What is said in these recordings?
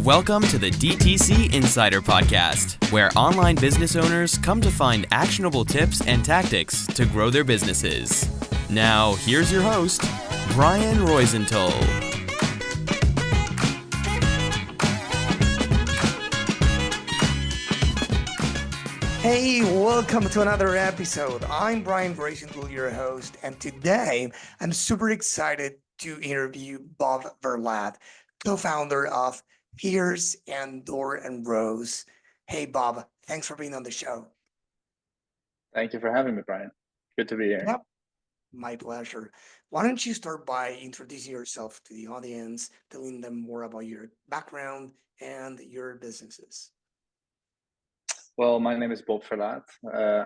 Welcome to the DTC Insider Podcast, where online business owners come to find actionable tips and tactics to grow their businesses. Now, here's your host, Brian Roisenthal. Hey, welcome to another episode. I'm Brian Roisenthal, your host, and today I'm super excited to interview Bob Verlaat, co-founder of Dore and Dore and Rose. Hey, Bob, thanks for being on the show. Thank you for having me, Brian. Good to be here. Yep, my pleasure. Why don't you start by introducing yourself to the audience, telling them more about your background and your businesses? Well, my name is Bob Verlaat.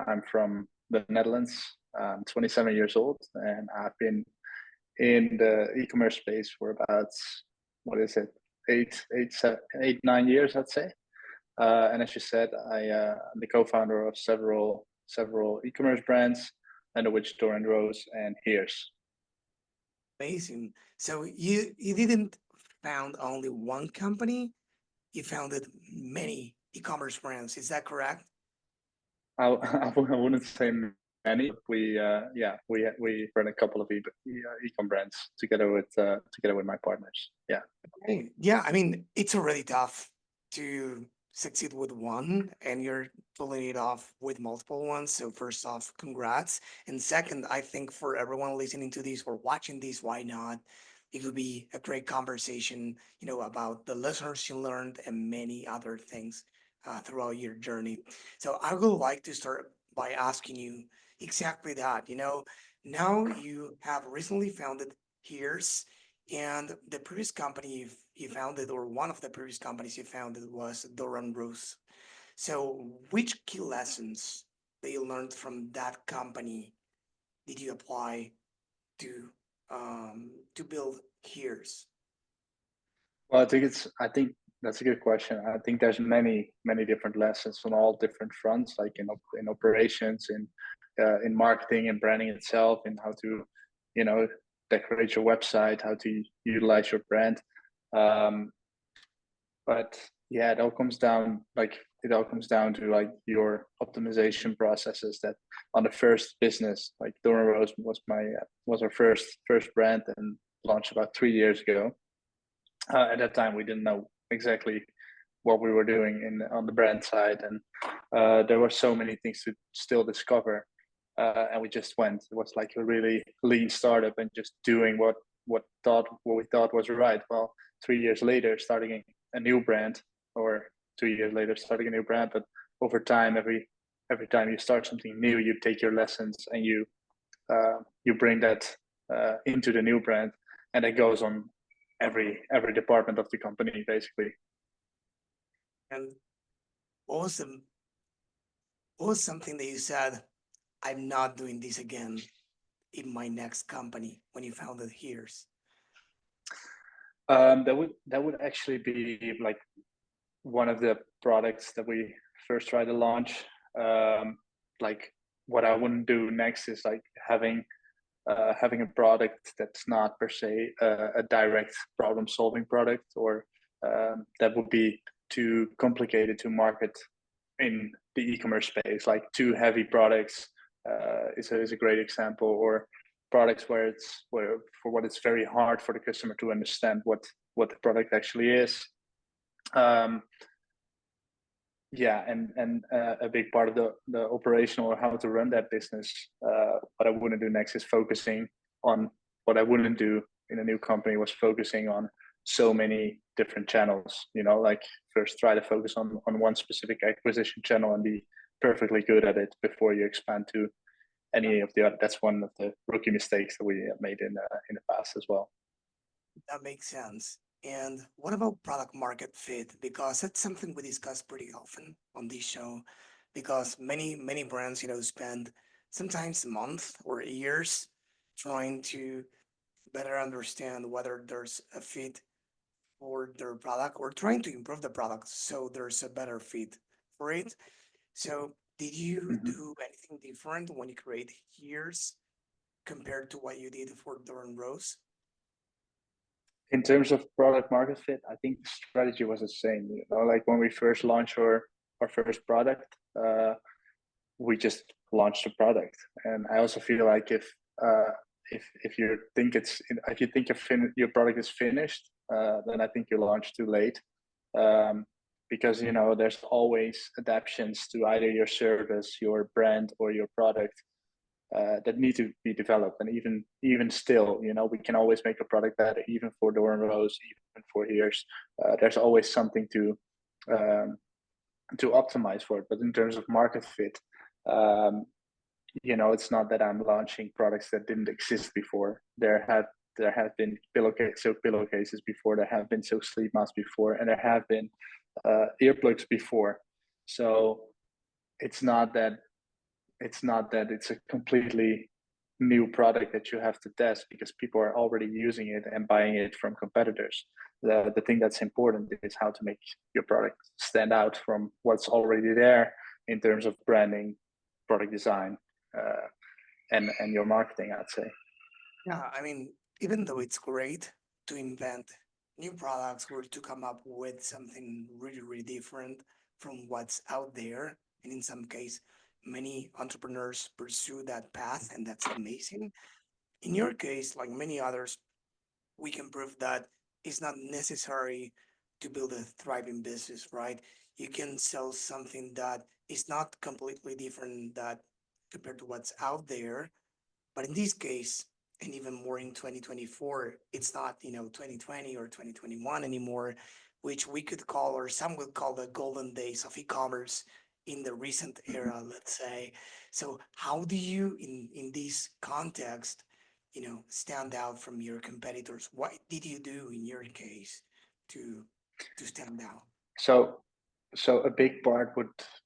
I'm from the Netherlands. I'm 27 years old, and I've been in the e-commerce space for about, what is it, 9 years, I'd say. And as you said, I'm the co-founder of several e-commerce brands, under which Dore and Rose and Here's. Amazing. So you didn't found only one company, you founded many e-commerce brands. Is that correct? I wouldn't say many. We run a couple of e-com brands together with my partners. Yeah. Okay. Yeah, I mean, it's already tough to succeed with one, and you're pulling it off with multiple ones. So first off, congrats. And second, I think for everyone listening to this or watching this, why not? It would be a great conversation, about the lessons you learned and many other things throughout your journey. So I would like to start by asking you exactly that. Now you have recently founded Here's, and the previous company you founded, or one of the previous companies you founded, was Dore and Rose. So which key lessons that you learned from that company did you apply to build Here's? Well, I think that's a good question. I think there's many different lessons on all different fronts, like in operations, in marketing and branding itself, and how to, you know, decorate your website, how to utilize your brand. Um, but yeah, it all comes down to like your optimization processes. That on the first business, like Dore and Rose was our first brand and launched about 3 years ago. At that time, we didn't know exactly what we were doing on the brand side, and there were so many things to still discover. And we just went. It was like a really lean startup and just doing what we thought was right. Well, 3 years later, starting a new brand, or 2 years later, starting a new brand. But over time, every time you start something new, you take your lessons and you bring that into the new brand, and it goes on every department of the company, basically. And what was the what was something that you said, I'm not doing this again in my next company when you founded Here's? That would actually be like one of the products that we first tried to launch. Like what I wouldn't do next is like having a product that's not per se a direct problem solving product, or that would be too complicated to market in the e-commerce space. Like too heavy products is a great example, or products where it's very hard for the customer to understand what the product actually is. Um, yeah, and a big part of the operational or how to run that business. What I wouldn't do next is focusing on what I wouldn't do in a new company was focusing on so many different channels. Like first try to focus on one specific acquisition channel and be perfectly good at it before you expand to any of the other. That's one of the rookie mistakes that we made in the past as well. That makes sense. And what about product market fit? Because that's something we discuss pretty often on this show. Because many brands, spend sometimes months or years trying to better understand whether there's a fit for their product, or trying to improve the product so there's a better fit for it. So did you Mhm. do anything different when you create Here's compared to what you did for Dore and Rose? In terms of product market fit, I think the strategy was the same. Like when we first launched our first product, we just launched a product. And I also feel like if you think if you think your product is finished, then I think you launched too late. Because there's always adaptations to either your service, your brand, or your product that need to be developed. And even still, we can always make a product better, even for Dore and Rose, even for ears. There's always something um, to optimize for it. But in terms of market fit, um, it's not that I'm launching products that didn't exist before. There have been silk pillowcases before. There have been silk sleep masks before, and there have been earplugs before. So it's not that it's a completely new product that you have to test, because people are already using it and buying it from competitors. The thing that's important is how to make your product stand out from what's already there in terms of branding, product design, uh, and your marketing, I'd say. Yeah, I mean, even though it's great to invent new products or to come up with something really, really different from what's out there, and in some case, many entrepreneurs pursue that path, and that's amazing. In your case, like many others, we can prove that it's not necessary to build a thriving business, right? You can sell something that is not completely different that compared to what's out there, but in this case, and even more in 2024, it's not, 2020 or 2021 anymore, which we could call, or some would call, the golden days of e-commerce in the recent era, let's say. So how do you, in this context, stand out from your competitors? What did you do in your case to stand out? So so a big part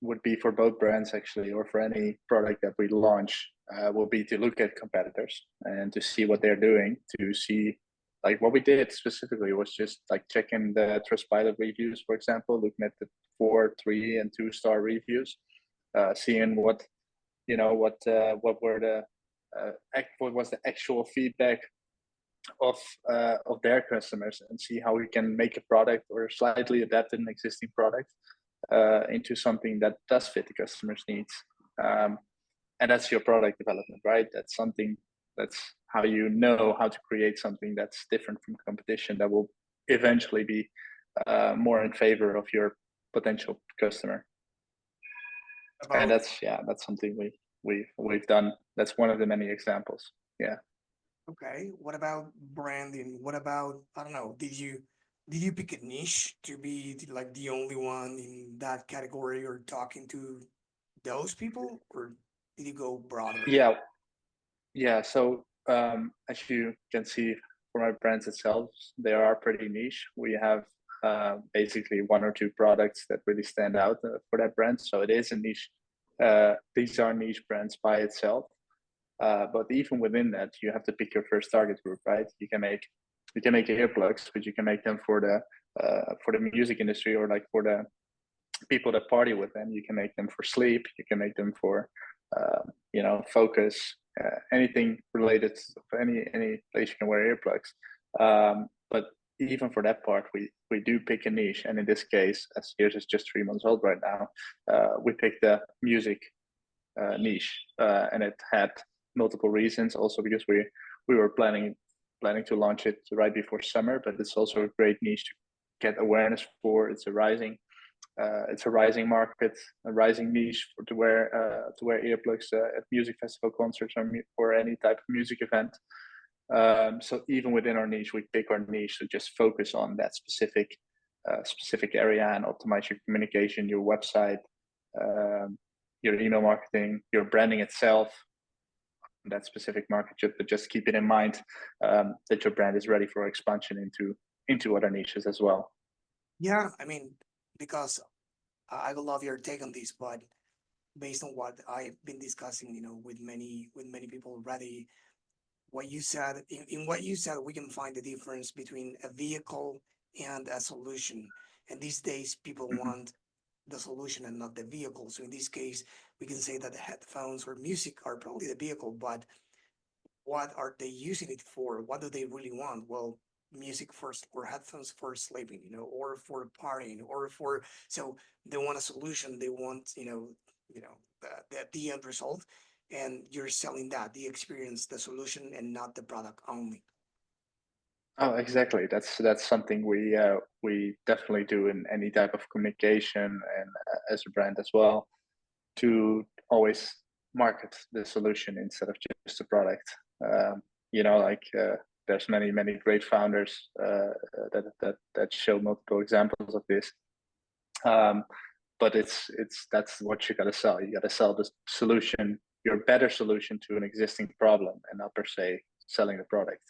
would be for both brands, actually, or for any product that we launch, will be to look at competitors and to see what they're doing, to see, like, what we did specifically was just like checking the Trustpilot reviews, for example, looking at the 4, 3, and 2-star reviews, seeing what were what was the actual feedback of their customers, and see how we can make a product or slightly adapt an existing product into something that does fit the customer's needs. Um, and that's your product development, right? That's how how to create something that's different from competition, that will eventually be more in favor of your potential customer. And About that's something we've done. That's one of the many examples. Yeah. Okay, what about branding? What about, I don't know, did you pick a niche to be like the only one in that category or talking to those people, or did you go broader? Yeah. Yeah, so as you can see from our brands itself, they are pretty niche. We have basically 1 or 2 products that really stand out for that brand. So it is a niche. These are niche brands by itself. But even within that, you have to pick your first target group, right? You can make earplugs, but you can make them for the music industry, or like for the people that party with them. You can make them for sleep. You can make them for focus, anything related to any place you can wear earplugs. But even for that part, we do pick a niche, and in this case, as yours is just 3 months old right now, we picked the music niche, and it had multiple reasons. Also because we were planning to launch it right before summer, but it's also a great niche to get awareness for. It's a rising market, a rising niche to wear earplugs at music festival concerts, or any type of music event. So even within our niche, we pick our niche to just focus on that specific area, and optimize your communication, your website, um, your email marketing, your branding itself, that specific market. But just keep it in mind, that your brand is ready for expansion into other niches as well. Yeah, I mean, because I would love your take on this, but based on what I've been discussing, with many people already, what you said, in what you said, we can find the difference between a vehicle and a solution. And these days, people Mhm. want the solution and not the vehicle. So in this case, we can say that the headphones or music are probably the vehicle, but what are they using it for? What do they really want? Well, music for headphones for sleeping, or for partying, or so they want a solution. They want, the end result, and you're selling that, the experience, the solution, and not the product only. Oh, exactly. That's something we definitely do in any type of communication and as a brand as well, to always market the solution instead of just the product. Like there's many great founders that show multiple examples of this. But that's what you got to sell. You got to sell the solution, your better solution to an existing problem, and not per se selling the product.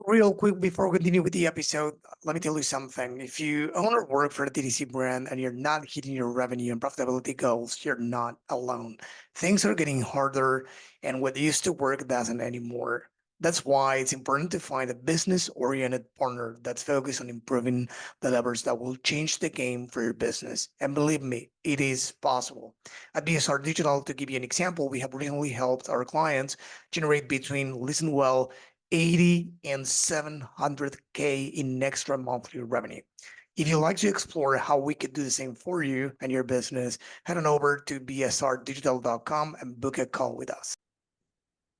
Real quick before we continue with the episode, let me tell you something. If you own or work for a DTC brand and you're not hitting your revenue and profitability goals, you're not alone. Things are getting harder, and what used to work doesn't anymore. That's why it's important to find a business oriented partner that's focused on improving the levers that will change the game for your business. And believe me, it is possible. At BSR Digital, to give you an example, we have recently helped our clients generate between, listen well, 80 and 700K in extra monthly revenue. If you'd like to explore how we could do the same for you and your business, head on over to bsrdigital.com and book a call with us.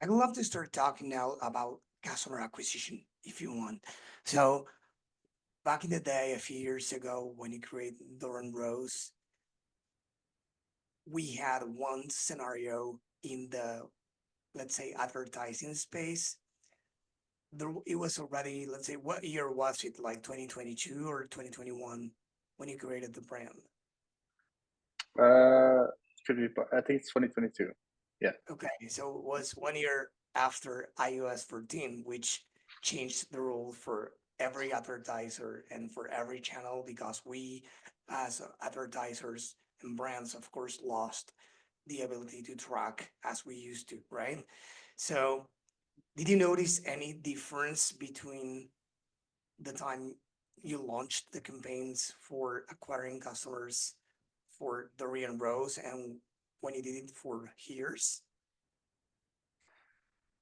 I'd love to start talking now about customer acquisition if you want. So, back in the day, a few years ago, when you created Dore and Rose, we had one scenario in the, let's say, advertising space. It was already, let's say, what year was it, like 2022 or 2021 when you created the brand? Could be, I think it's 2022. Yeah. Okay, so it was 1 year after iOS 14, which changed the rule for every advertiser and for every channel, because we, as advertisers and brands, of course, lost the ability to track as we used to, right? So, did you notice any difference between the time you launched the campaigns for acquiring customers for Dore and Rose and when you did it for Hears?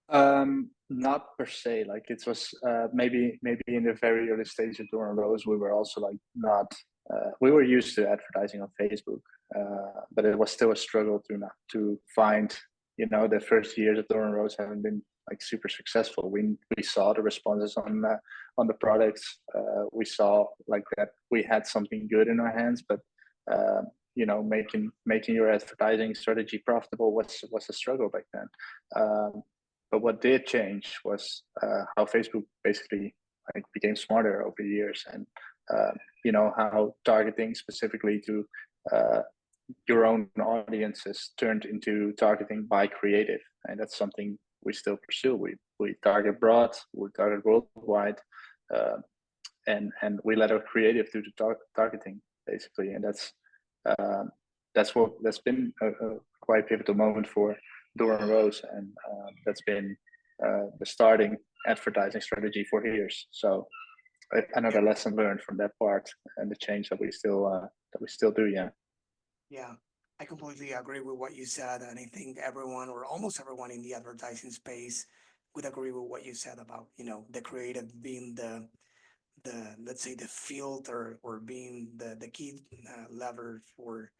Not per se. Like it was maybe in the very early stage of Dore and Rose, we were also like not. We were used to advertising on Facebook, but it was still a struggle to find. The first years of Dore and Rose haven't been like super successful. We saw the responses on the products. We saw like that we had something good in our hands, but making your advertising strategy profitable was a struggle back then. But what did change was how Facebook basically like became smarter over the years, and how targeting specifically to your own audiences turned into targeting by creative, and that's something we still pursue. We target broad, we target worldwide, and we let our creative do the targeting basically, and that's been a quite pivotal moment for Dore and Rose, and that's been the starting advertising strategy for years. So another lesson learned from that part, and the change that we still do. Yeah. Yeah, I completely agree with what you said. And I think everyone or almost everyone in the advertising space would agree with what you said about, the creative being let's say the filter, or being the key lever for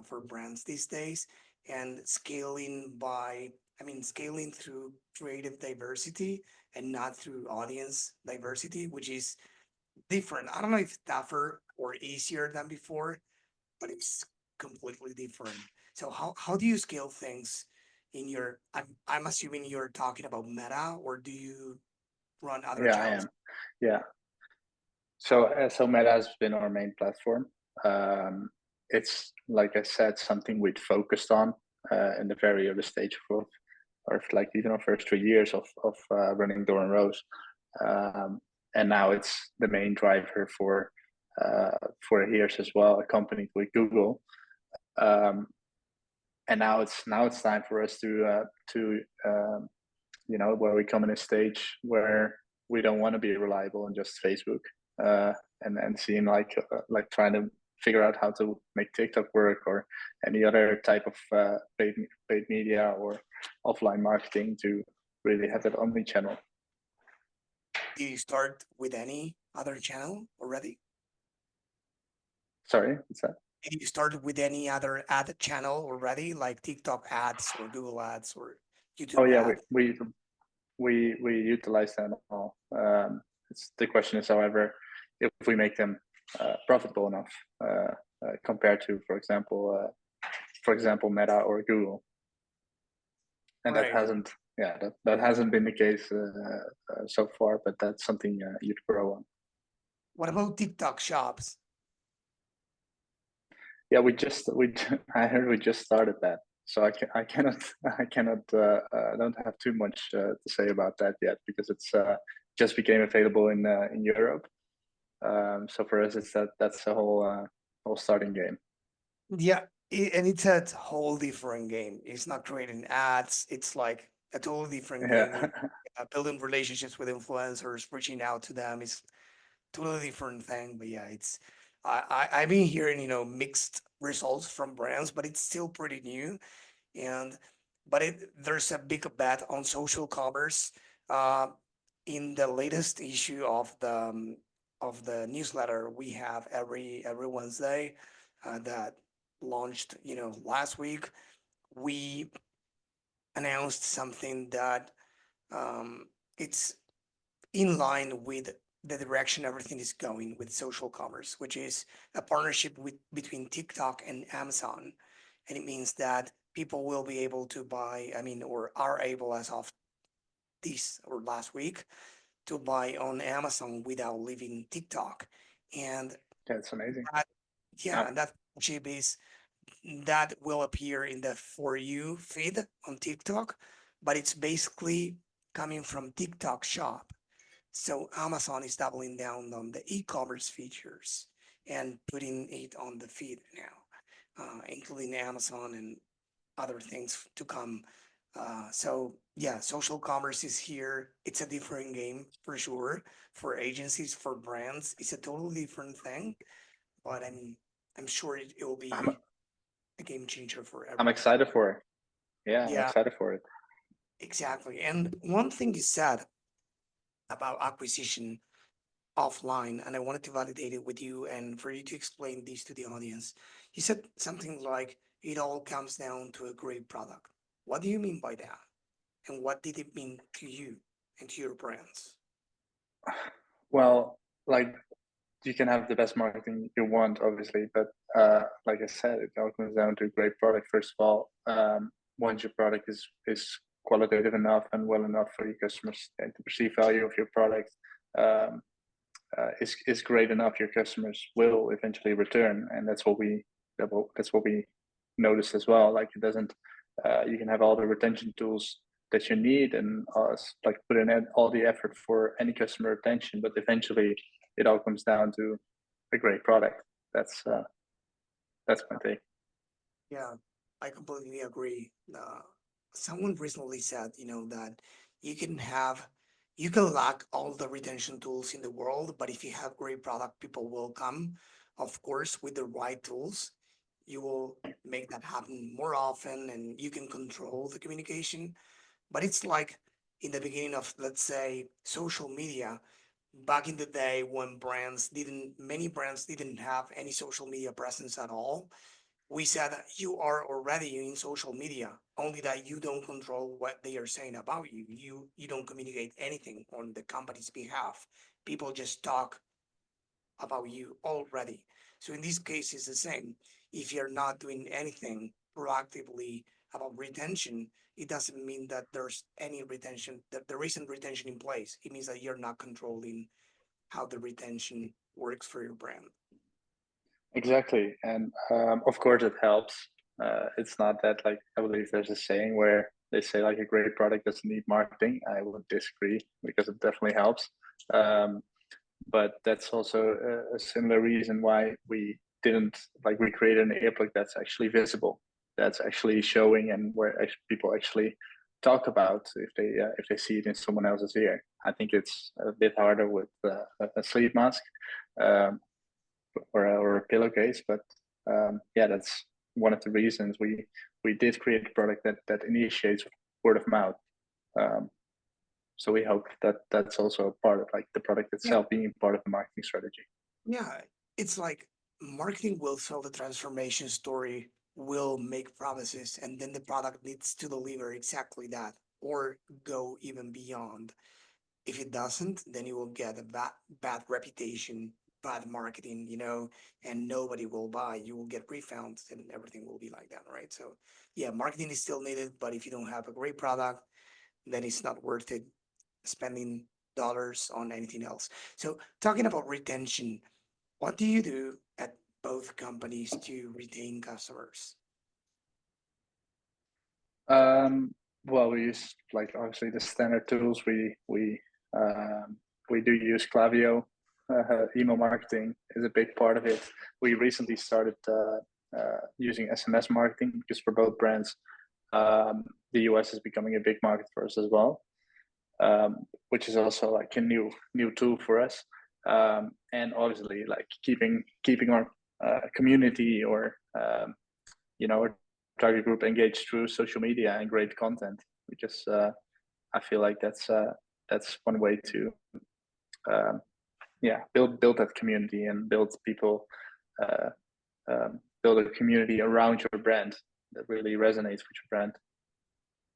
for brands these days, and scaling through creative diversity and not through audience diversity, which is different. I don't know if tougher or easier than before, but it's completely different. So how do you scale things in your, I'm assuming you're talking about Meta, or do you run other Yeah, I channels? am. Yeah. So Meta has been our main platform. It's like I said, something we'd focused on in the very early stage of like even our first 3 years of running Dore and Rose, and now it's the main driver for Hears as well, accompanied with Google. And now it's time for us to where we come in a stage where we don't want to be reliable on just Facebook, and seeing like trying to figure out how to make TikTok work or any other type of paid media or offline marketing to really have that omni-channel. Did you start with any other channel already? Sorry, what's that? Did you start with any other ad channel already, like TikTok ads or Google ads or Oh YouTube yeah, ads? we utilize them all. The question is, however, if we make them profitable enough compared to, for example, Meta or Google, and that Right. hasn't, that hasn't been the case so far. But that's something you'd grow on. What about TikTok shops? Yeah, I heard we just started that, so I cannot don't have too much to say about that yet because it's just became available in Europe. So for us, that's a whole starting game. Yeah, and it's a whole different game. It's not creating ads. It's like a totally different game. Yeah, Building relationships with influencers, reaching out to them is totally different thing. But yeah, it's I've been hearing mixed results from brands, but it's still pretty new. And but there's a big bet on social commerce. Uh, in the latest issue of the newsletter we have every Wednesday that launched last week, we announced something that it's in line with the direction everything is going with social commerce, which is a partnership between TikTok and Amazon. And it means that people will be able to buy, or are able as of this or last week to buy on Amazon without leaving TikTok. And that's amazing. that, Uh, yeah, that chip is that will appear in the For You feed on TikTok, but it's basically coming from TikTok Shop. So Amazon is doubling down on the e-commerce features and putting it on the feed now, including Amazon and other things to come. So yeah, social commerce is here. It's a different game for sure. For agencies, for brands, it's a totally different thing. But I'm sure it will I'm be a game changer for I'm everyone. excited for it. Yeah, I'm Yeah, excited for it. exactly. And one thing you said about acquisition offline, and I wanted to validate it with you and for you to explain this to the audience. You said something like it all comes down to a great product. What do you mean by that? And what did it mean to you and to your brands? Well, like you can have the best marketing you want, obviously, but like I said, it all comes down to a great product. First of all, once your product is qualitative enough and well enough for your customers and to perceive value of your product, um, is great enough, your customers will eventually return, and that's what we noticed as well. Like it doesn't, you can have all the retention tools that you need and like put in all the effort for any customer retention, but eventually it all comes down to a great product. That's my take. Yeah, I completely agree. Someone recently said, that you can have, you can lack all the retention tools in the world, but if you have great product, people will come. Of course, with the right tools, you will make that happen more often and you can control the communication. But it's like in the beginning of, let's say, social media, back in the day when many brands didn't have any social media presence at all. We said that you are already in social media, only that you don't control what they are saying about you. You don't communicate anything on the company's behalf. People just talk about you already. So in this case, it's the same. If you're not doing anything proactively about retention, it doesn't mean that there's any retention, that there isn't retention in place. It means that you're not controlling how the retention works for your brand. Exactly, and of course it helps. It's not that, like, I believe there's a saying where they say like a great product doesn't need marketing. I would disagree because it definitely helps. Um, but that's also a similar reason why we didn't, like, we created an earplug that's actually visible, that's actually showing, and where people actually talk about if they see it in someone else's ear. I think it's a bit harder with a sleep mask. Um, or a pillowcase. But yeah, that's one of the reasons we did create a product that initiates word of mouth. Um, So we hope that that's also a part of like the product Yeah, itself being part of the marketing strategy. yeah. It's like marketing will sell the transformation story, will make promises, and then the product needs to deliver exactly that or go even beyond. If it doesn't, then you will get a bad reputation, bad marketing, and nobody will buy. You will get refunds and everything will be like that, right? So yeah, marketing is still needed, but if you don't have a great product, then it's not worth it spending dollars on anything else. So talking about retention, what do you do at both companies to retain customers? Um, well, we use like obviously the standard tools. We do use Klaviyo. Email marketing is a big part of it. We recently started using SMS marketing because for both brands, the US is becoming a big market for us as well, which is also like a new tool for us. And obviously, like keeping our community or our target group engaged through social media and great content, because I feel like that's one way to um, build that community and uh, build a community around your brand that really resonates with your brand.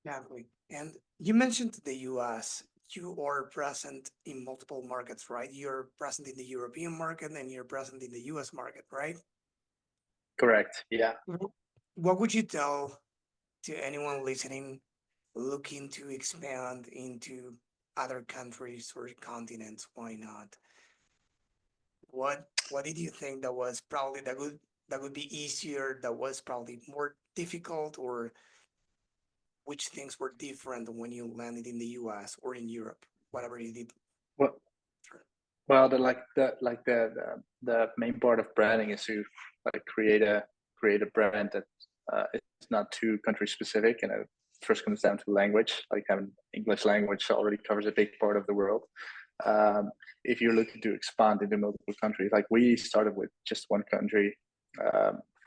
Exactly. And you mentioned the US. You are present in multiple markets, right? You're present in the European market and you're present in the US market, right? Correct. Yeah. What would you tell to anyone listening looking to expand into other countries or continents? Why not? What did you think that was probably that would be easier, that was probably more difficult, or which things were different when you landed in the US or in Europe, whatever you did? Well, well, the main part of branding is to like create a brand that is not too country specific, and it first comes down to language. Like having English language already covers a big part of the world. Um, if you're looking to expand into multiple countries, like we started with just one country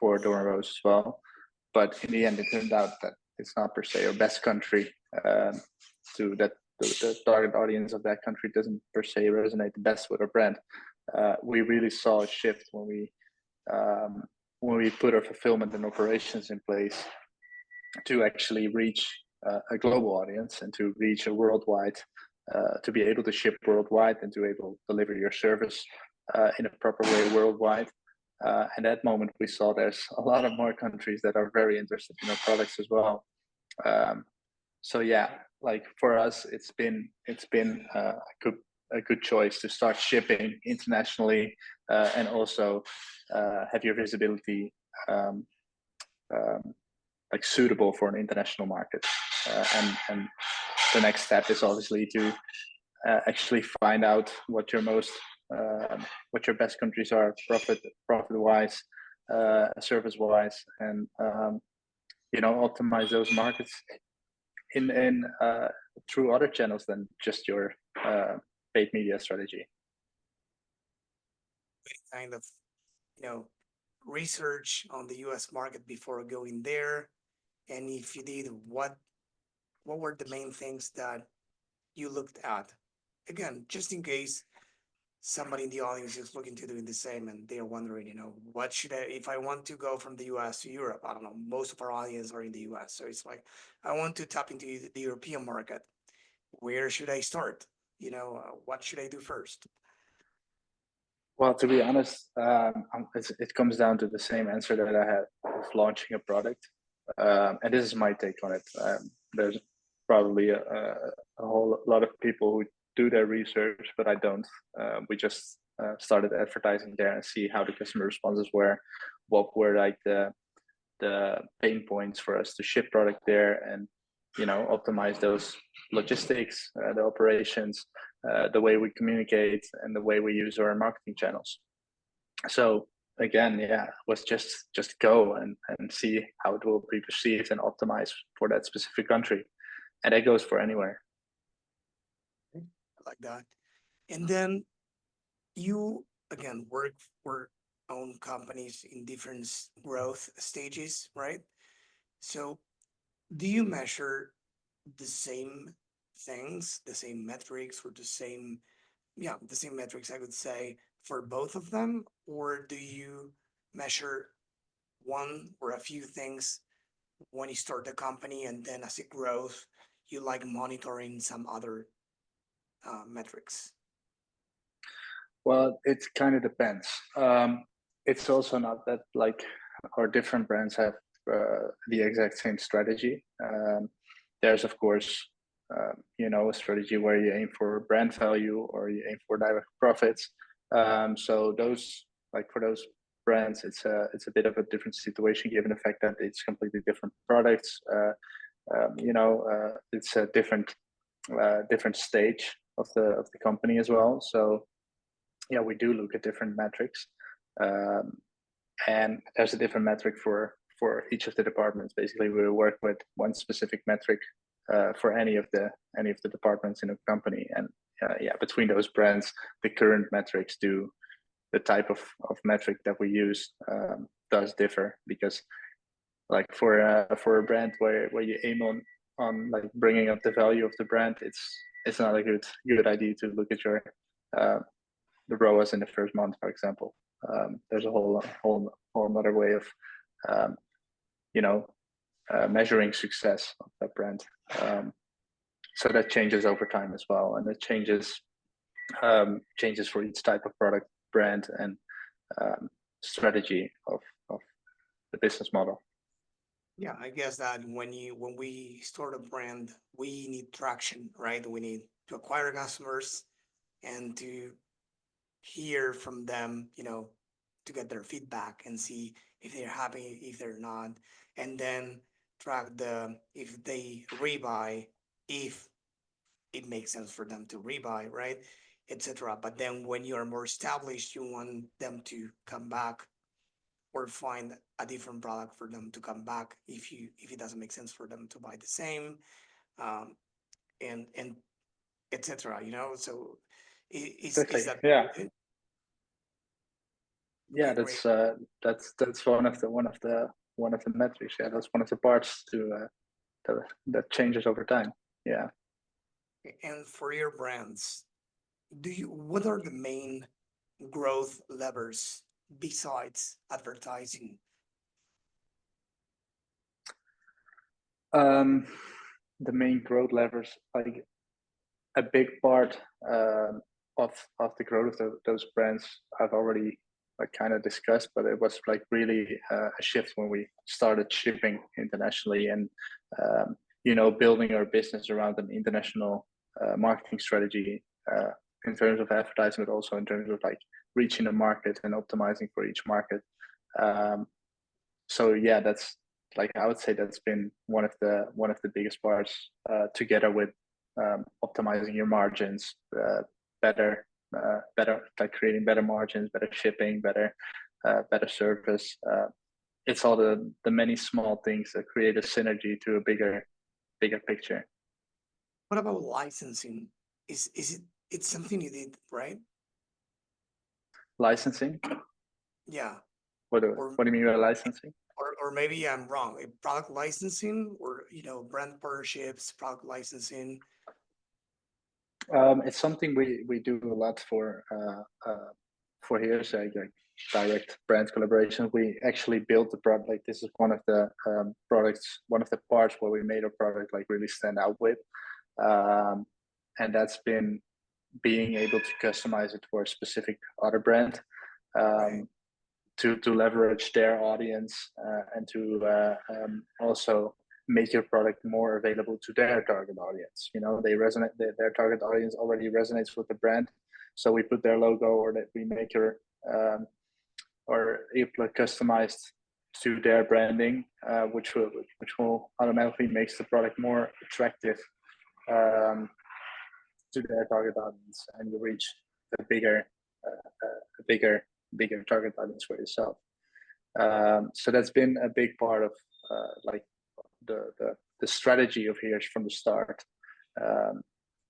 for Dore and Rose as well, but in the end, it turned out that it's not per se our best country. Um, to that, the target audience of that country doesn't per se resonate the best with our brand. We really saw a shift um, when we put our fulfillment and operations in place to actually reach a global audience and to reach a worldwide, to be able to ship worldwide and to able to deliver your service in a proper way worldwide. And that moment, we saw there's a lot of more countries that are very interested in our products as well. Um, so yeah, like for us, it's been a good choice to start shipping internationally and also have your visibility um, um, like suitable for an international market. And the next step is obviously to actually find out what your best countries are, profit wise, service wise, and optimize those markets in through other channels than just your uh, paid media strategy. Kind of, you know, research on the US market before going there? And if you did, what were the main things that you looked at? Again, just in case somebody in the audience is looking to doing the same and they're wondering, what should I, if I want to go from the US to Europe? I don't know, most of our audience are in the US. So it's like, I want to tap into the European market. Where should I start? What should I do first? Well, to be honest, it comes down to the same answer that I had with launching a product, and this is my take on it. There's probably a whole lot of people who do their research, but I don't. We just started advertising there and see how the customer responses were, what were like the pain points for us to ship product there, and optimize those logistics, the operations, the way we communicate, and the way we use our marketing channels. So again, yeah, was just go and see how it will be perceived and optimize for that specific country, and that goes for anywhere. I like that. And then you again work for own companies in different growth stages, right? So do you measure the same things, the same metrics, or the same metrics, I would say, for both of them? Or do you measure one or a few things when you start the company, and then as it grows, you like monitoring some other metrics? Well, it kind of depends. It's also not that like our different brands have the exact same strategy. There's of course, a strategy where you aim for brand value or you aim for direct profits. So those, like for those brands, it's a bit of a different situation given the fact that it's completely different products. It's a different stage of the company as well. So yeah, we do look at different metrics, um, and there's a different metric for each of the departments. Basically, we work with one specific metric for any of the departments in a company, and yeah, between those brands, the current metrics do the type of metric that we use does differ because like for a brand where you aim on like bringing up the value of the brand, it's not a good idea to look at your uh, the ROAS in the first month, for example. There's a whole another way of um, you know measuring success of that brand. So that changes over time as well, and it changes for each type of product, brand, and strategy of the business model. Yeah, I guess that when we start a brand, we need traction, right? We need to acquire customers and to hear from them, to get their feedback and see if they're happy, if they're not, and then track if they rebuy, if it makes sense for them to rebuy, right? Etc. But then when you are more established, you want them to come back or find a different product for them to come back if it doesn't make sense for them to buy the same, um, and etc. So is Exactly. that Yeah. okay? Yeah. Great. That's one of the metrics. Yeah, that's one of the parts that changes over time. Yeah. And for your brands, what are the main growth levers besides advertising? Um, the main growth levers, like a big part of the growth of those brands, I've already like kind of discussed, but it was like really a shift when we started shipping internationally and building our business around an international marketing strategy in terms of advertising, but also in terms of like reaching the market and optimizing for each market. Um, so yeah, that's like I would say that's been one of the biggest parts, together with optimizing your margins, better like creating better margins, better shipping, better service. It's all the many small things that create a synergy to a bigger picture. What about licensing? It's something you did, right? Licensing. Yeah. What do Or what do you mean by licensing? or maybe I'm wrong. Product licensing or brand partnerships, product licensing. It's something we do a lot for here, so like direct brand collaboration. We actually built the product. Like this is one of the products, one of the parts where we made a product like really stand out with, um, and that's been being able to customize it for a specific other brand, Right. um, to leverage their audience, and to also make your product more available to their target audience. They resonate. Their target audience already resonates with the brand, so we put their logo or that we make your or customized to their branding, which will automatically makes the product more attractive um, to their target audience, and you reach a bigger target audience for yourself. So that's been a big part of like the strategy of Here's from the start. Um,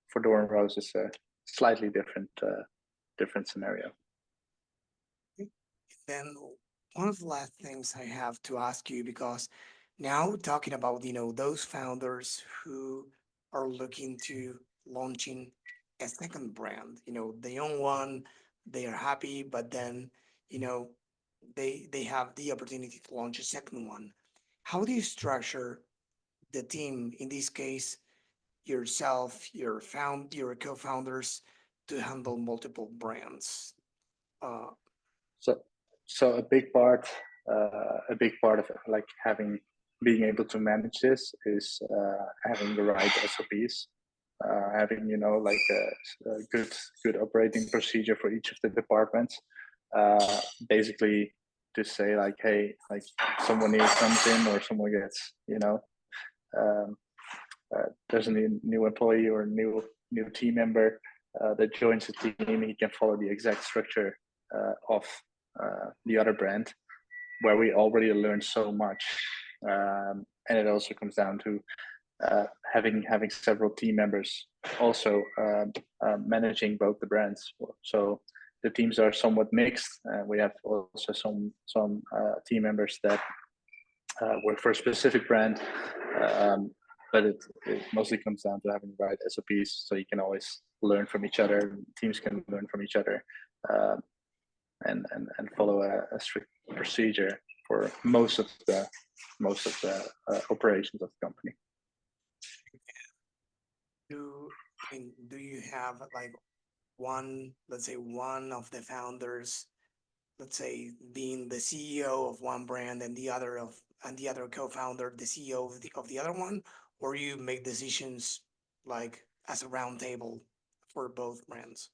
for Dore and Rose is a slightly different scenario. Then one of the last things I have to ask you, because now talking about those founders who are looking to launching a second brand. They own one, they are happy, but then, you know, they have the opportunity to launch a second one. How do you structure the team, in this case, yourself, your co-founders, to handle multiple brands? Uh, So, so a big part of it, like being able to manage this is having the right SOPs, having like a good operating procedure for each of the departments. Basically, to say like, hey, like someone new comes in or someone gets, um, there's a new employee or new team member that joins the team. He can follow the exact structure of the other brand, where we already learned so much. And it also comes down to having several team members also managing both the brands. So the teams are somewhat mixed. We have also some team members that work for a specific brand, but it mostly comes down to having the right SOPs, so you can always learn from each other. Teams can learn from each other, and follow a strict procedure for most of the operations of the company. do you have like let's say one of the founders, let's say being the CEO of one brand and the other co-founder, the CEO of the other one, or you make decisions like as a round table for both brands?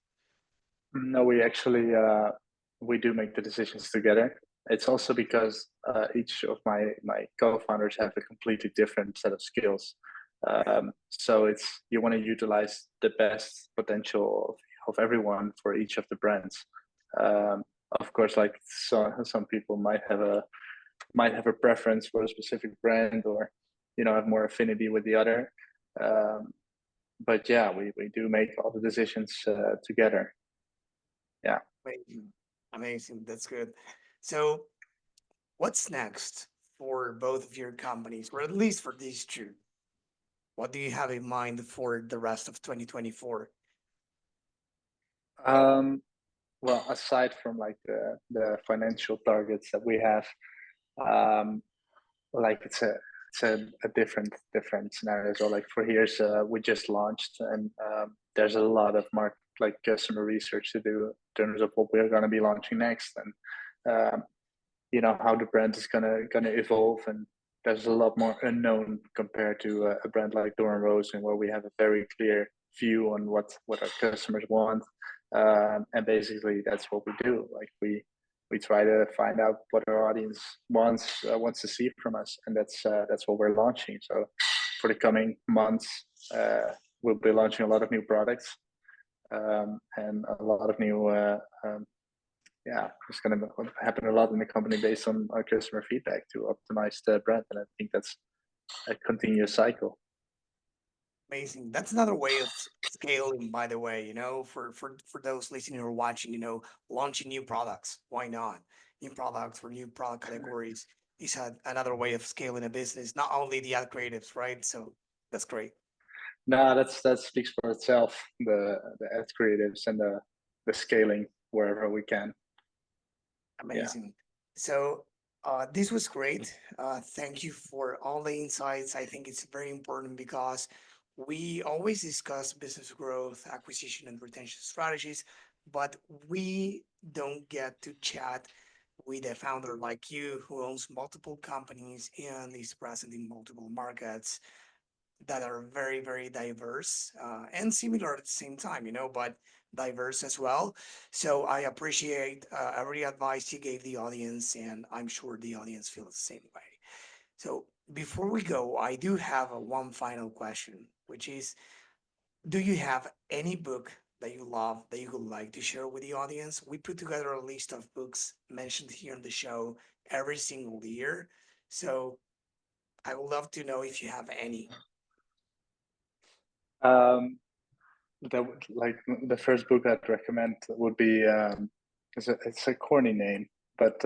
No, we do make the decisions together. It's also because each of my co-founders have a completely different set of skills. So you want to utilize the best potential of everyone for each of the brands. Of course, like some people might have a preference for a specific brand, or have more affinity with the other. But yeah, we do make all the decisions together. Yeah. Amazing. That's good. So what's next for both of your companies, or at least for these two? What do you have in mind for the rest of 2024? Well, aside from like the financial targets that we have, um, like it's a different scenario. So like for years, we just launched, and there's a lot of customer research to do in terms of what we're going to be launching next, and how the brand is gonna evolve. And there's a lot more unknown compared to a brand like Dore and Rose, and where we have a very clear view on what our customers want. And basically that's what we do. Like we try to find out what our audience wants to see from us, and that's what we're launching. So for the coming months, we'll be launching a lot of new products, and a lot of new it's going to happen a lot in the company based on our customer feedback to optimize the brand. And I think that's a continuous cycle. Amazing. That's another way of scaling, by the way, for those listening or watching, launching new products. Why not? New products or new product categories is another way of scaling a business, not only the ad creatives, right? So that's great. No, that speaks for itself. The ad creatives and the scaling wherever we can. Amazing. Yeah. So this was great. Thank you for all the insights. I think it's very important because we always discuss business growth, acquisition, and retention strategies, but we don't get to chat with a founder like you who owns multiple companies and is present in multiple markets that are very, very diverse and similar at the same time, but diverse as well. So I appreciate every advice you gave the audience, and I'm sure the audience feels the same way. So before we go, I do have one final question, which is, do you have any book that you love that you would like to share with the audience? We put together a list of books mentioned here in the show every single year. So I would love to know if you have any. The first book I'd recommend would be it's a corny name, but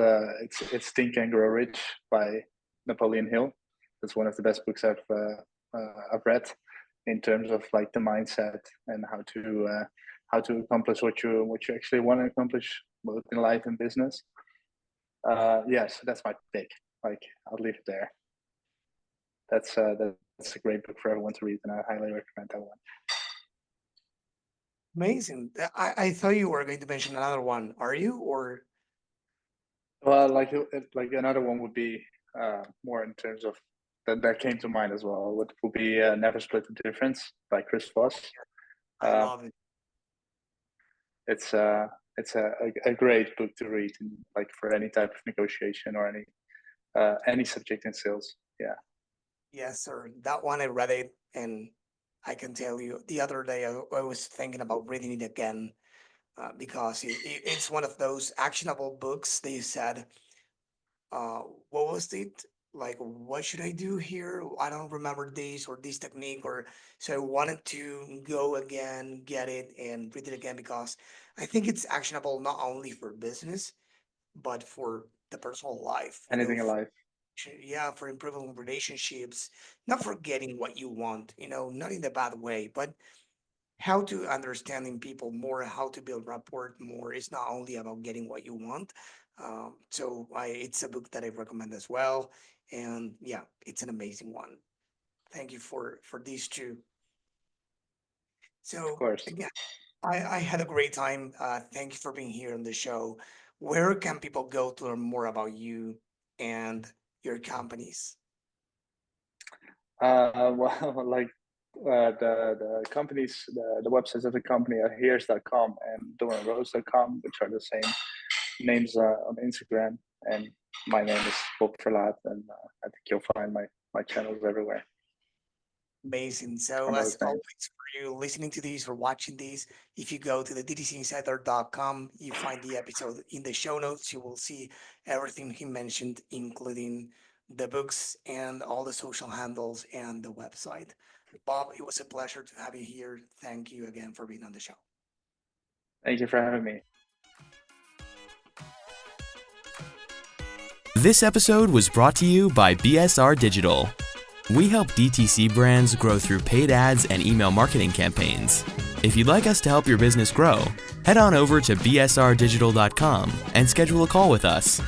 it's Think and Grow Rich by Napoleon Hill. That's one of the best books I've read. in terms of like the mindset and how to accomplish what you actually want to accomplish both in life and business. So that's my pick. Like I'll leave it there. That's a great book for everyone to read, and I highly recommend that one. Amazing. I thought you were going to mention another one. Are you? Or Well, like another one would be more in terms of that came to mind as well. Would be Never Split the Difference by Chris Voss. I Uh, love it. it's a great book to read, like for any type of negotiation or any subject in sales. Yeah. Yes, sir. That one I read it, and I can tell you the other day I was thinking about reading it again because it's one of those actionable books. They said, what was it? Like, what should I do here? I don't remember this or this technique, or so I wanted to go again, get it, and read it again because I think it's actionable not only for business but for the personal life. Anything in life. Yeah, for improving relationships, not forgetting what you want, not in a bad way, but how to understanding people more, how to build rapport more. It's not only about getting what you want. It's a book that I recommend as well. And yeah, it's an amazing one. Thank you for these two. Of So course. again, I had a great time. Thank you for being here on the show. Where can people go to learn more about you and your companies? Well, like the companies, the websites of the company are here's.com and doreandrose.com, which are the same names on Instagram. And my name is Bob Verlaat, and I think you'll find my channels everywhere Amazing. So on as those always, names. for you listening to these or watching these, if you go to the dtcinsider.com, you find the episode in the show notes. You will see everything he mentioned, including the books and all the social handles and the website. Bob, it was a pleasure to have you here. Thank you again for being on the show. Thank you for having me. This episode was brought to you by BSR Digital. We help DTC brands grow through paid ads and email marketing campaigns. If you'd like us to help your business grow, head on over to bsrdigital.com and schedule a call with us.